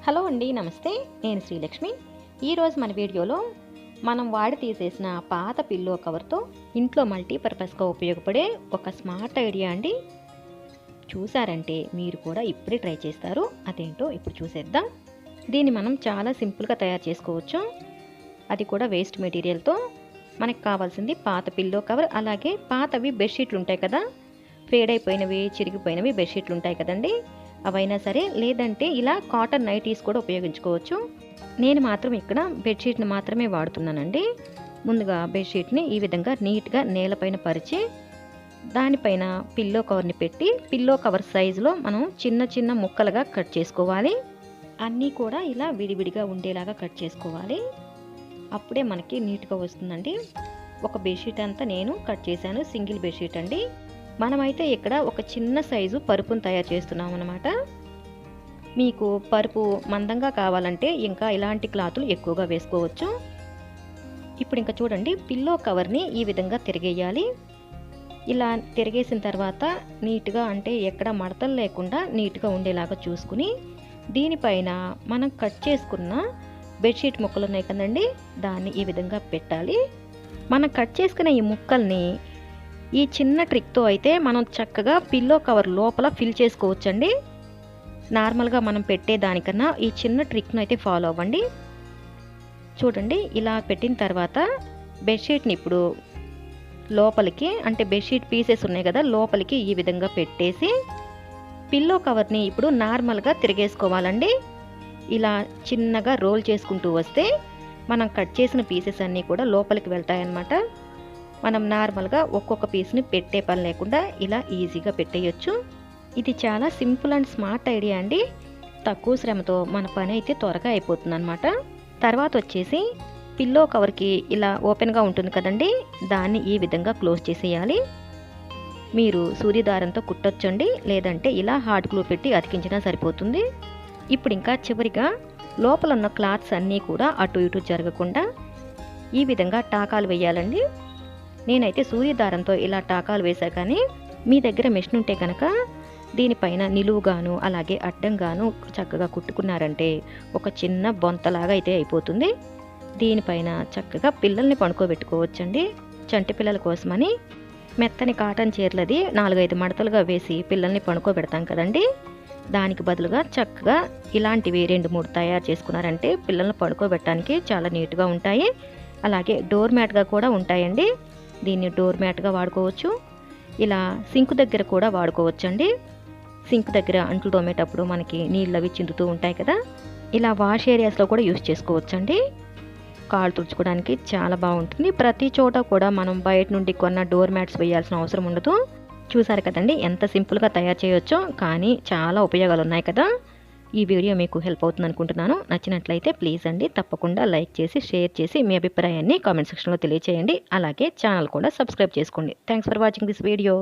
Hello అండి, నమస్తే. నేను శ్రీలక్ష్మి. ఈరోజు మన వీడియోలో మనం వాడి తీసేసిన పాత పిల్లో కవర్తో ఇంట్లో మల్టీపర్పస్గా ఉపయోగపడే ఒక స్మార్ట్ ఐడియా అండి. చూసారంటే మీరు కూడా ఇప్పుడే ట్రై చేస్తారు. అదేంటో ఇప్పుడు చూసేద్దాం. దీన్ని మనం చాలా సింపుల్గా తయారు చేసుకోవచ్చు, అది కూడా వేస్ట్ మెటీరియల్తో. మనకు కావాల్సింది పాత పిల్లో కవర్, అలాగే పాతవి బెడ్షీట్లు ఉంటాయి కదా, ఫేడ్ అయిపోయినవి, చిరిగిపోయినవి బెడ్షీట్లు ఉంటాయి కదండి, అవైనా సరే, లేదంటే ఇలా కాటన్ నైటీస్ కూడా ఉపయోగించుకోవచ్చు. నేను మాత్రం ఇక్కడ బెడ్షీట్ని మాత్రమే వాడుతున్నానండి. ముందుగా బెడ్షీట్ని ఈ విధంగా నీట్గా నేలపైన పరిచి దానిపైన పిల్లో కవర్ని పెట్టి పిల్లో కవర్ సైజులో మనం చిన్న చిన్న ముక్కలుగా కట్ చేసుకోవాలి. అన్నీ కూడా ఇలా విడివిడిగా ఉండేలాగా కట్ చేసుకోవాలి. అప్పుడే మనకి నీట్గా వస్తుందండి. ఒక బెడ్షీట్ అంతా నేను కట్ చేశాను, సింగిల్ బెడ్షీట్ అండి. మనమైతే ఇక్కడ ఒక చిన్న సైజు పరుపును తయారు చేస్తున్నాం అన్నమాట. మీకు పరుపు మందంగా కావాలంటే ఇంకా ఇలాంటి క్లాతులు ఎక్కువగా వేసుకోవచ్చు. ఇప్పుడు ఇంకా చూడండి, పిల్లో కవర్ని ఈ విధంగా తిరిగేయాలి. ఇలా తిరిగేసిన తర్వాత నీట్గా, అంటే ఎక్కడ మడతలు లేకుండా నీట్గా ఉండేలాగా చూసుకుని దీనిపైన మనం కట్ చేసుకున్న బెడ్షీట్ ముక్కలు ఉన్నాయి కదండి, దాన్ని ఈ విధంగా పెట్టాలి. మనం కట్ చేసుకున్న ఈ ముక్కల్ని ఈ చిన్న ట్రిక్తో అయితే మనం చక్కగా పిల్లో కవర్ లోపల ఫిల్ చేసుకోవచ్చండి. నార్మల్గా మనం పెట్టే దానికన్నా ఈ చిన్న ట్రిక్ను అయితే ఫాలో అవ్వండి. చూడండి, ఇలా పెట్టిన తర్వాత బెడ్షీట్ని ఇప్పుడు లోపలికి, అంటే బెడ్షీట్ పీసెస్ ఉన్నాయి కదా, లోపలికి ఈ విధంగా పెట్టేసి పిల్లో కవర్ని ఇప్పుడు నార్మల్గా తిరిగేసుకోవాలండి. ఇలా చిన్నగా రోల్ చేసుకుంటూ వస్తే మనం కట్ చేసిన పీసెస్ అన్నీ కూడా లోపలికి వెళ్తాయన్నమాట. మనం నార్మల్గా ఒక్కొక్క పీస్ని పెట్టే పని లేకుండా ఇలా ఈజీగా పెట్టేయచ్చు. ఇది చాలా సింపుల్ అండ్ స్మార్ట్ ఐడియా అండి. తక్కువ శ్రమతో మన పని అయితే త్వరగా అయిపోతుంది అనమాట. తర్వాత వచ్చేసి పిల్లో కవర్కి ఇలా ఓపెన్గా ఉంటుంది కదండి, దాన్ని ఈ విధంగా క్లోజ్ చేసేయాలి. మీరు సూదిదారంతో కుట్టొచ్చండి, లేదంటే ఇలా హాట్ గ్లూ పెట్టి అతికించినా సరిపోతుంది. ఇప్పుడు ఇంకా చివరిగా లోపల ఉన్న క్లాత్స్ అన్నీ కూడా అటు ఇటు జరగకుండా ఈ విధంగా టాకాలు వేయాలండి. నేనైతే సూర్యదారంతో ఇలా టాకాలు వేసా, కానీ మీ దగ్గర మెషిన్ ఉంటే కనుక దీనిపైన నిలువుగాను అలాగే అడ్డంగాను చక్కగా కుట్టుకున్నారంటే ఒక చిన్న బొంతలాగా అయితే అయిపోతుంది. దీనిపైన చక్కగా పిల్లల్ని పడుకోబెట్టుకోవచ్చండి. చంటి పిల్లల కోసమని మెత్తని కాటన్ చీరలది 4-5 మడతలుగా వేసి పిల్లల్ని పడుకోబెడతాం కదండి, దానికి బదులుగా చక్కగా ఇలాంటివి 2-3 తయారు చేసుకున్నారంటే పిల్లల్ని పడుకోబెట్టడానికి చాలా నీట్గా ఉంటాయి. అలాగే డోర్ మ్యాట్గా కూడా ఉంటాయండి. దీన్ని డోర్ మ్యాట్గా వాడుకోవచ్చు. ఇలా సింక్ దగ్గర కూడా వాడుకోవచ్చండి. సింక్ దగ్గర అంట్లు తోమేటప్పుడు మనకి నీళ్ళు అవి చిందుతూ ఉంటాయి కదా, ఇలా వాష్ ఏరియాస్లో కూడా యూస్ చేసుకోవచ్చండి. కాళ్ళు తుడుచుకోవడానికి చాలా బాగుంటుంది. ప్రతి చోట కూడా మనం బయట నుండి కొన్న డోర్ మ్యాట్స్ వేయాల్సిన అవసరం ఉండదు. చూసారు కదండి ఎంత సింపుల్గా తయారు చేయొచ్చో, కానీ చాలా ఉపయోగాలు ఉన్నాయి కదా. ఈ వీడియో మీకు హెల్ప్ అవుతుంది అనుకుంటున్నాను. నచ్చినట్లయితే ప్లీజ్ అండి తప్పకుండా లైక్ చేసి, షేర్ చేసి మీ అభిప్రాయాన్ని కామెంట్ సెక్షన్లో తెలియచేయండి. అలాగే ఛానల్ కూడా సబ్స్క్రైబ్ చేసుకోండి. Thanks for watching this video.